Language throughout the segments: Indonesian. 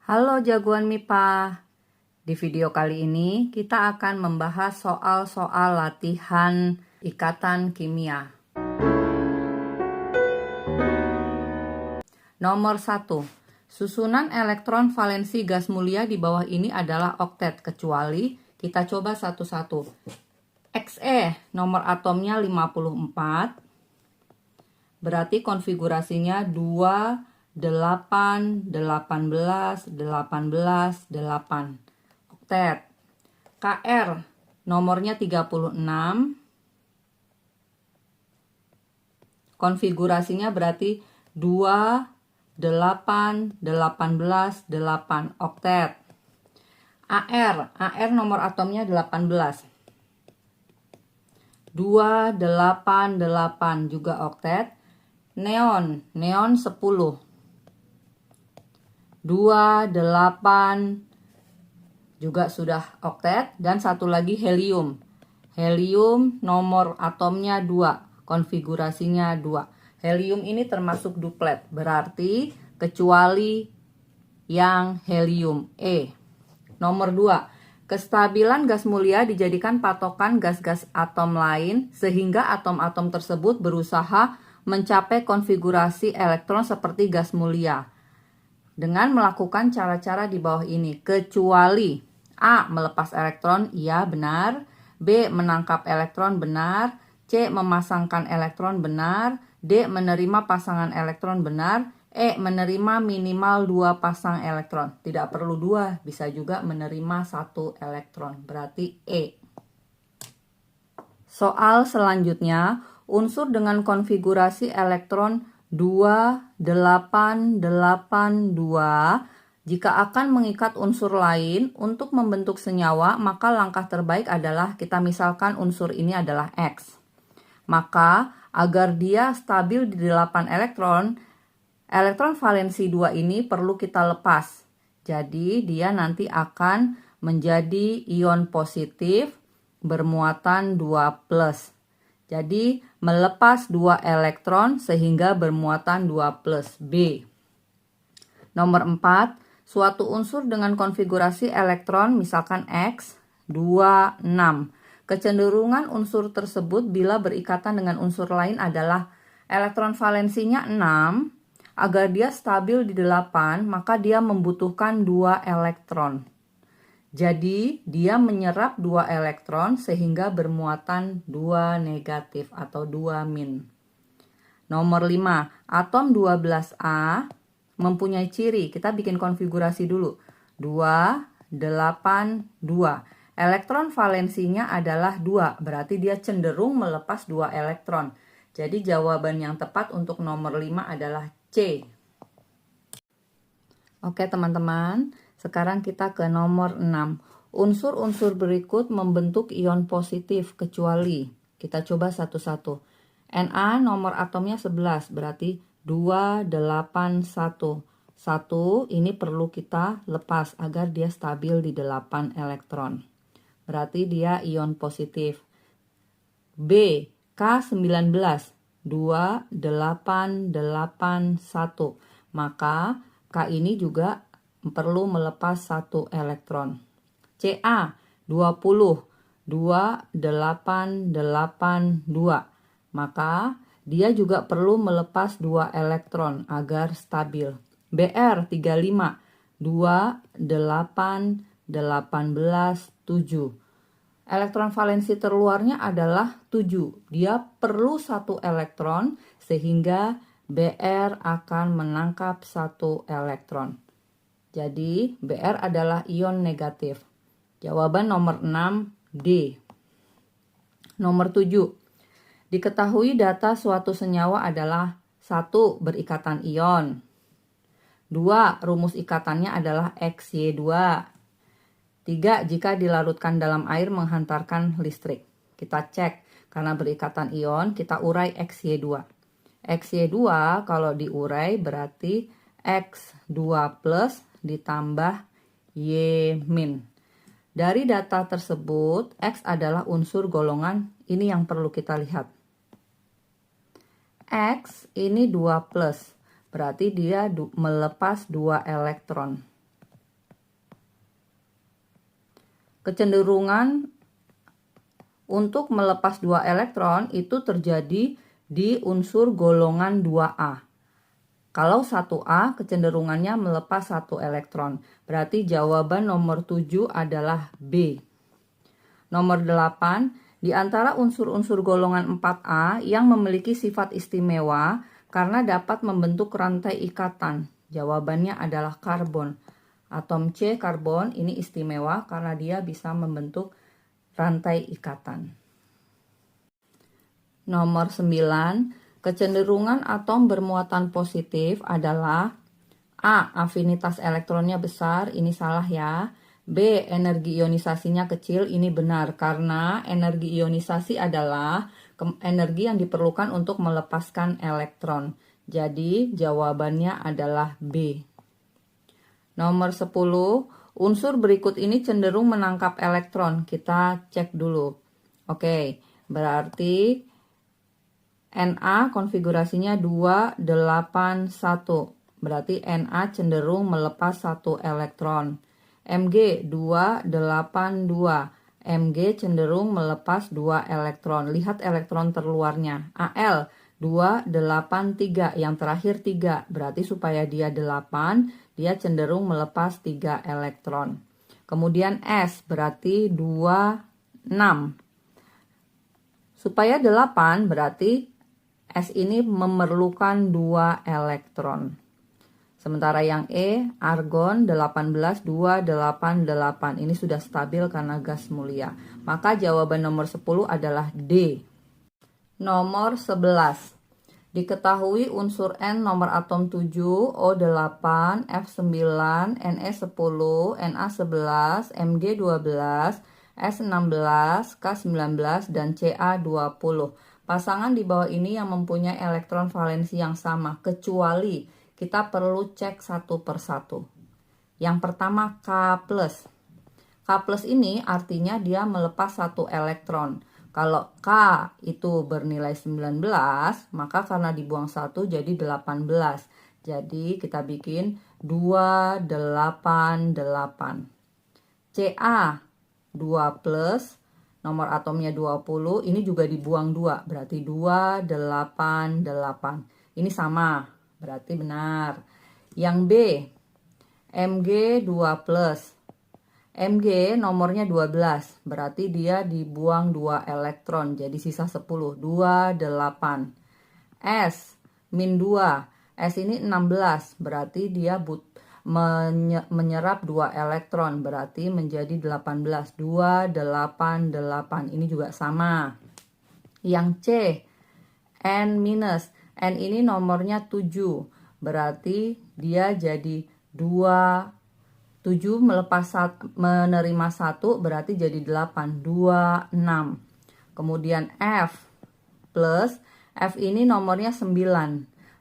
Halo jagoan MIPA. Di video kali ini kita akan membahas soal-soal latihan ikatan kimia. Nomor 1. Susunan elektron valensi gas mulia di bawah ini adalah oktet, kecuali kita coba satu-satu. Xe nomor atomnya 54. Berarti konfigurasinya 2 8, 18, 18, 8. Oktet. Kr nomornya 36. Konfigurasinya berarti 2, 8, 18, 8. Oktet. Ar nomor atomnya 18. 2, 8, 8 juga oktet. Neon 10. 2, 8 juga sudah oktet. Dan satu lagi helium. Helium nomor atomnya 2. Konfigurasinya 2. Helium ini termasuk duplet. Berarti kecuali yang helium E. Nomor 2. Kestabilan gas mulia dijadikan patokan gas-gas atom lain sehingga atom-atom tersebut berusaha mencapai konfigurasi elektron seperti gas mulia dengan melakukan cara-cara di bawah ini, kecuali A. Melepas elektron, iya benar. B. Menangkap elektron, benar. C. Memasangkan elektron, benar. D. Menerima pasangan elektron, benar. E. Menerima minimal 2 pasang elektron. Tidak perlu 2, bisa juga menerima 1 elektron. Berarti E. Soal selanjutnya, unsur dengan konfigurasi elektron 2, 8, 8, 2. Jika akan mengikat unsur lain untuk membentuk senyawa, maka langkah terbaik adalah kita misalkan unsur ini adalah X. Maka agar dia stabil di 8 elektron, elektron valensi 2 ini perlu kita lepas. Jadi dia nanti akan menjadi ion positif bermuatan 2+. Jadi melepas 2 elektron sehingga bermuatan 2+. B. Nomor 4. Suatu unsur dengan konfigurasi elektron misalkan X, 2, 6. Kecenderungan unsur tersebut bila berikatan dengan unsur lain adalah elektron valensinya 6. Agar dia stabil di 8, maka dia membutuhkan 2 elektron. Jadi, dia menyerap 2 elektron sehingga bermuatan 2 negatif atau 2 min. Nomor 5, atom 12A mempunyai ciri. Kita bikin konfigurasi dulu. 2, 8, 2. Elektron valensinya adalah 2, berarti dia cenderung melepas 2 elektron. Jadi, jawaban yang tepat untuk nomor 5 adalah C. Oke teman-teman. Sekarang kita ke nomor 6. Unsur-unsur berikut membentuk ion positif kecuali. Kita coba satu-satu. Na nomor atomnya 11, berarti 2, 8, 1. 1 ini perlu kita lepas agar dia stabil di 8 elektron. Berarti dia ion positif. B, K19, 2, 8, 8, 1. Maka K ini juga perlu melepas 1 elektron. Ca 20, 2, 8, 8, 2. Maka dia juga perlu melepas 2 elektron agar stabil. Br 35, 2, 8, 18, 7. Elektron valensi terluarnya adalah 7. Dia perlu 1 elektron sehingga Br akan menangkap 1 elektron. Jadi, Br adalah ion negatif. Jawaban nomor 6, D. Nomor 7. Diketahui data suatu senyawa adalah 1. Berikatan ion. 2. Rumus ikatannya adalah XY2. 3. Jika dilarutkan dalam air menghantarkan listrik. Kita cek, karena berikatan ion, kita urai XY2. XY2 kalau diurai berarti X2+ ditambah Y min. Dari data tersebut, X adalah unsur golongan, ini yang perlu kita lihat. X ini 2+, berarti dia melepas 2 elektron. Kecenderungan untuk melepas 2 elektron itu terjadi di unsur golongan 2A. Kalau 1A kecenderungannya melepas 1 elektron. Berarti jawaban nomor 7 adalah B. Nomor 8, di antara unsur-unsur golongan 4A yang memiliki sifat istimewa karena dapat membentuk rantai ikatan. Jawabannya adalah karbon. Atom C, karbon, ini istimewa karena dia bisa membentuk rantai ikatan. Nomor 9, kecenderungan atom bermuatan positif adalah A. Afinitas elektronnya besar, ini salah ya. B. Energi ionisasinya kecil, ini benar karena energi ionisasi adalah energi yang diperlukan untuk melepaskan elektron. Jadi jawabannya adalah B. Nomor 10, unsur berikut ini cenderung menangkap elektron. Kita cek dulu. Oke, berarti Na konfigurasinya 281. Berarti Na cenderung melepas 1 elektron. Mg 282. Mg cenderung melepas 2 elektron. Lihat elektron terluarnya. Al 283, yang terakhir 3. Berarti supaya dia 8, dia cenderung melepas 3 elektron. Kemudian S berarti 26. Supaya 8 berarti S ini memerlukan 2 elektron. Sementara yang E, argon 18, 288. Ini sudah stabil karena gas mulia. Maka jawaban nomor 10 adalah D. Nomor 11. Diketahui unsur N nomor atom 7, O8, F9, Ne10, Na11, Mg12, S16, K19, dan Ca20. Pasangan di bawah ini yang mempunyai elektron valensi yang sama, kecuali kita perlu cek satu persatu. Yang pertama K+. K+ ini artinya dia melepas 1 elektron. Kalau K itu bernilai 19, maka karena dibuang 1 jadi 18. Jadi kita bikin 288. Ca 2+, nomor atomnya 20, ini juga dibuang 2, berarti 288. Ini sama, berarti benar. Yang B, Mg 2+. Mg nomornya 12, berarti dia dibuang 2 elektron, jadi sisa 10, 28. S, min 2, S ini 16, berarti dia menyerap 2 elektron, berarti menjadi 18, 288, ini juga sama. Yang C, N minus, N ini nomornya 7, berarti dia jadi 7 menerima 1 berarti jadi 8, 26. Kemudian F plus, F ini nomornya 9,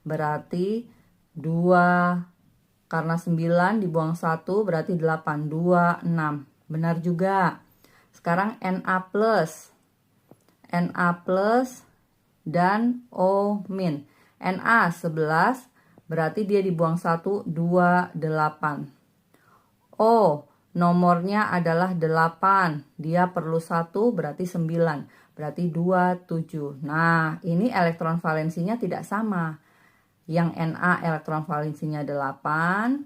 berarti 2, karena 9 dibuang 1 berarti 8, 26. Benar juga. Sekarang Na plus, dan O min. Na 11, berarti dia dibuang 1, 28. O, nomornya adalah 8. Dia perlu 1, berarti 9. Berarti 27. Nah, ini elektron valensinya tidak sama. Yang Na elektron valensinya 8.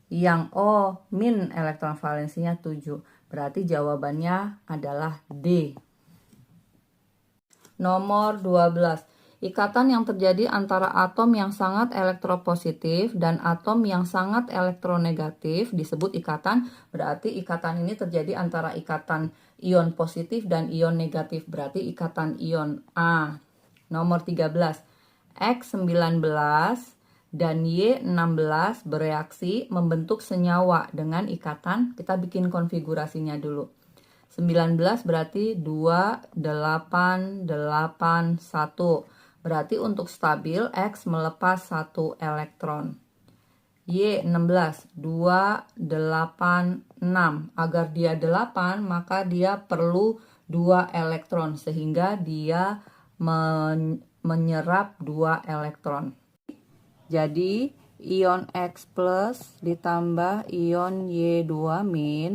Yang O min elektron valensinya 7. Berarti jawabannya adalah D. Nomor 12. Ikatan yang terjadi antara atom yang sangat elektropositif dan atom yang sangat elektronegatif disebut ikatan. Berarti ikatan ini terjadi antara ikatan ion positif dan ion negatif. Berarti ikatan ion A. Nomor 13. X19 dan Y16 bereaksi membentuk senyawa dengan ikatan. Kita bikin konfigurasinya dulu. 19 berarti 2881. Berarti untuk stabil X melepas 1 elektron. Y16 286. Agar dia 8 maka dia perlu 2 elektron sehingga dia menyerap 2 elektron. Jadi Ion X plus ditambah ion Y2-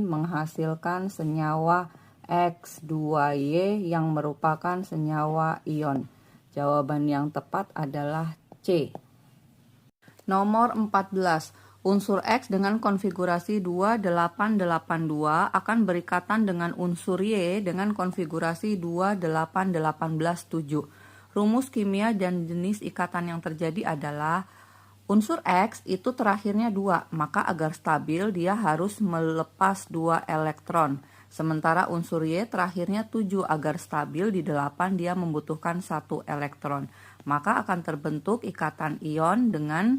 menghasilkan senyawa X2Y yang merupakan senyawa ion. Jawaban yang tepat adalah C. Nomor 14. Unsur X dengan konfigurasi 2882 akan berikatan dengan unsur Y dengan konfigurasi 28187. Rumus kimia dan jenis ikatan yang terjadi adalah unsur X itu terakhirnya 2, maka agar stabil dia harus melepas 2 elektron. Sementara unsur Y terakhirnya 7, agar stabil di 8 dia membutuhkan 1 elektron. Maka akan terbentuk ikatan ion dengan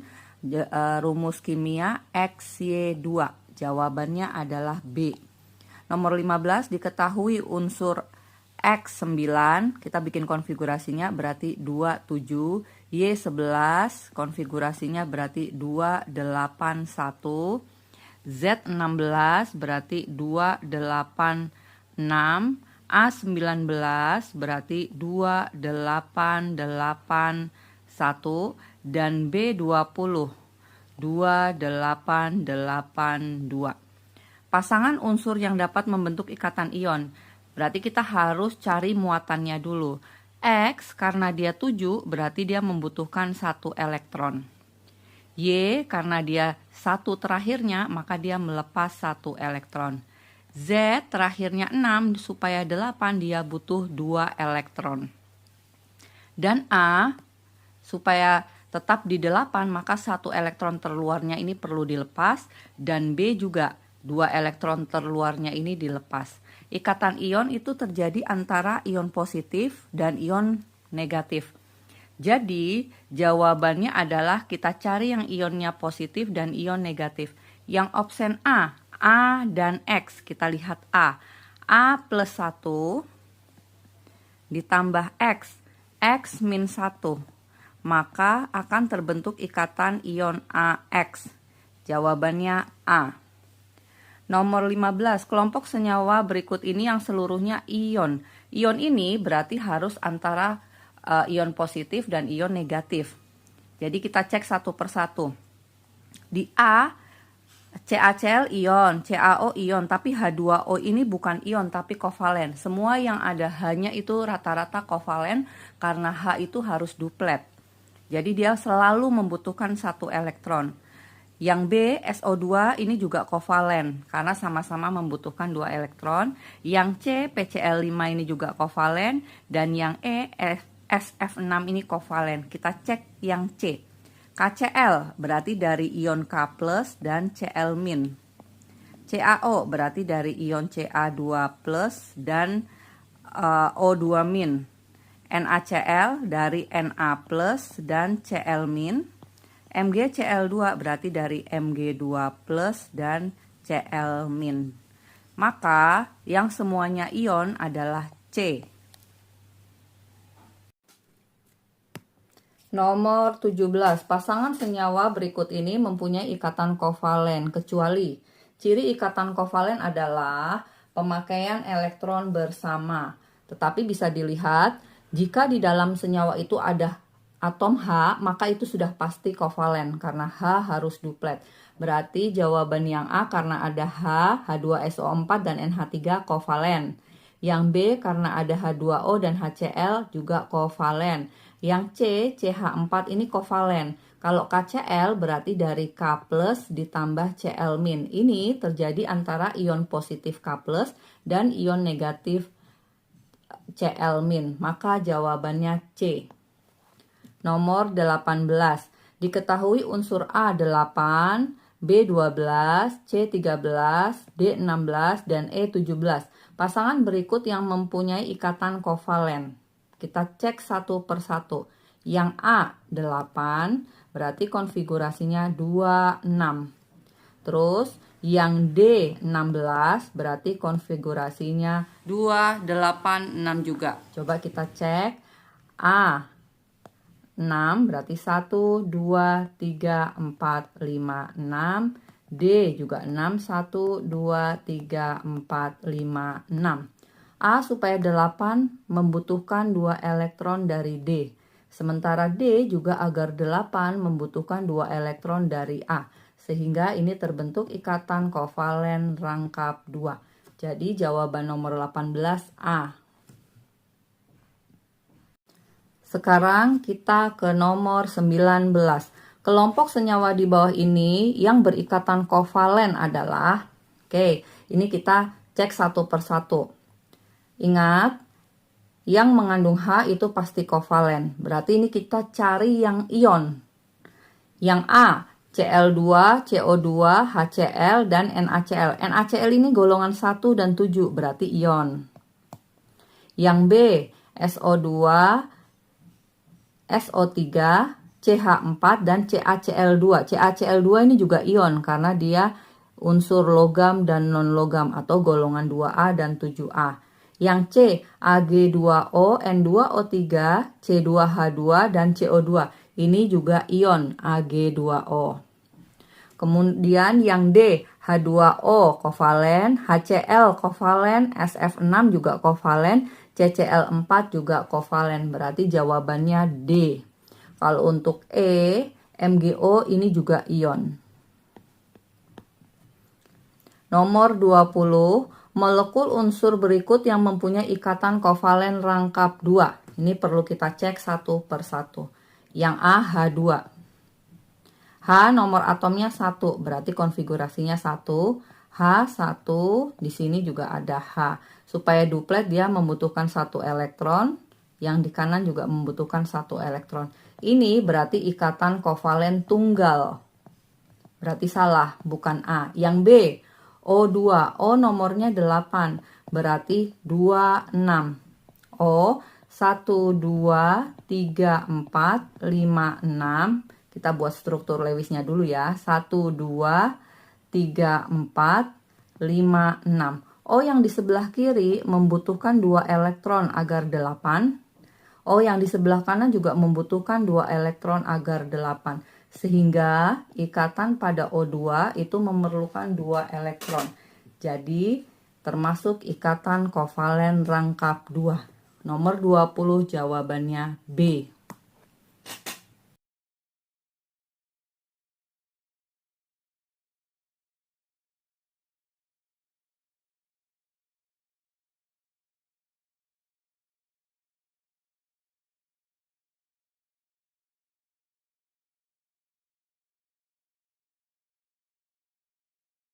rumus kimia XY2. Jawabannya adalah B. Nomor 15, diketahui unsur X9, kita bikin konfigurasinya berarti 27, Y11 konfigurasinya berarti 281, Z16 berarti 286, A19 berarti 2881, dan B20 2882. Pasangan unsur yang dapat membentuk ikatan ion. Berarti kita harus cari muatannya dulu. X karena dia 7 berarti dia membutuhkan 1 elektron. Y karena dia 1 terakhirnya maka dia melepas 1 elektron. Z terakhirnya 6 supaya 8 dia butuh 2 elektron. Dan A supaya tetap di 8 maka 1 elektron terluarnya ini perlu dilepas, dan B juga 2 elektron terluarnya ini dilepas. Ikatan ion itu terjadi antara ion positif dan ion negatif. Jadi jawabannya adalah kita cari yang ionnya positif dan ion negatif. Yang option A dan X, kita lihat A plus 1 ditambah X min 1. Maka akan terbentuk ikatan ion AX. Jawabannya A. Nomor 15, kelompok senyawa berikut ini yang seluruhnya ion. Ion ini berarti harus antara ion positif dan ion negatif. Jadi kita cek satu persatu. Di A, CaCl ion, CaO ion, tapi H2O ini bukan ion tapi kovalen. Semua yang ada H-nya itu rata-rata kovalen karena H itu harus duplet. Jadi dia selalu membutuhkan 1 elektron. Yang B, SO2 ini juga kovalen karena sama-sama membutuhkan 2 elektron. Yang C, PCl5 ini juga kovalen. Dan yang E, SF6 ini kovalen. Kita cek yang C. KCl berarti dari ion K+, dan Cl-. CaO berarti dari ion Ca2+, dan O2-. NaCl dari Na+, dan Cl-. MgCl2 berarti dari Mg2+, dan Cl-. Maka yang semuanya ion adalah C. Nomor 17. Pasangan senyawa berikut ini mempunyai ikatan kovalen kecuali ciri ikatan kovalen adalah pemakaian elektron bersama. Tetapi bisa dilihat jika di dalam senyawa itu ada atom H, maka itu sudah pasti kovalen karena H harus duplet. Berarti jawaban yang A karena ada H, H2SO4 dan NH3 kovalen. Yang B karena ada H2O dan HCl juga kovalen. Yang C, CH4 ini kovalen. Kalau KCl berarti dari K+ ditambah Cl-. Ini terjadi antara ion positif K+ dan ion negatif Cl-. Maka jawabannya C. Nomor 18. Diketahui unsur A 8, B12, C13, D16, dan E17. Pasangan berikut yang mempunyai ikatan kovalen. Kita cek satu persatu. Yang A 8 berarti konfigurasinya 26. Terus yang D16 berarti konfigurasinya 286 juga. Coba kita cek. A 6 berarti 1, 2, 3, 4, 5, 6. D juga 6, 1, 2, 3, 4, 5, 6. A supaya 8 membutuhkan 2 elektron dari D. Sementara D juga agar 8 membutuhkan 2 elektron dari A. Sehingga ini terbentuk ikatan kovalen rangkap 2. Jadi jawaban nomor 18 A. Sekarang kita ke nomor 19. Kelompok senyawa di bawah ini yang berikatan kovalen adalah, oke, ini kita cek satu persatu. Ingat, yang mengandung H itu pasti kovalen. Berarti ini kita cari yang ion. Yang A, Cl2, CO2, HCl, dan NaCl. NaCl ini golongan 1 dan 7, berarti ion. Yang B, SO2, SO3, CH4, dan CaCl2. CaCl2 ini juga ion karena dia unsur logam dan non-logam atau golongan 2A dan 7A. Yang C, Ag2O, N2O3, C2H2, dan CO2. Ini juga ion Ag2O. Kemudian yang D, H2O kovalen, HCl kovalen, SF6 juga kovalen, CCl4 juga kovalen. Berarti jawabannya D. Kalau untuk E, MgO ini juga ion. Nomor 20. Molekul unsur berikut yang mempunyai ikatan kovalen rangkap 2. Ini perlu kita cek satu persatu. Yang A, H2. H nomor atomnya 1, berarti konfigurasinya 1. H1, di sini juga ada H. Supaya duplet dia membutuhkan 1 elektron. Yang di kanan juga membutuhkan 1 elektron. Ini berarti ikatan kovalen tunggal. Berarti salah, bukan A. Yang B, O2, O nomornya 8, berarti 26. O, 1, 2, 3, 4, 5, 6. Kita buat struktur Lewisnya dulu ya. 1, 2, 3, 4, 5, 6. O yang di sebelah kiri membutuhkan 2 elektron agar 8. O yang di sebelah kanan juga membutuhkan 2 elektron agar 8. Sehingga ikatan pada O2 itu memerlukan 2 elektron. Jadi termasuk ikatan kovalen rangkap 2. Nomor 20 jawabannya B.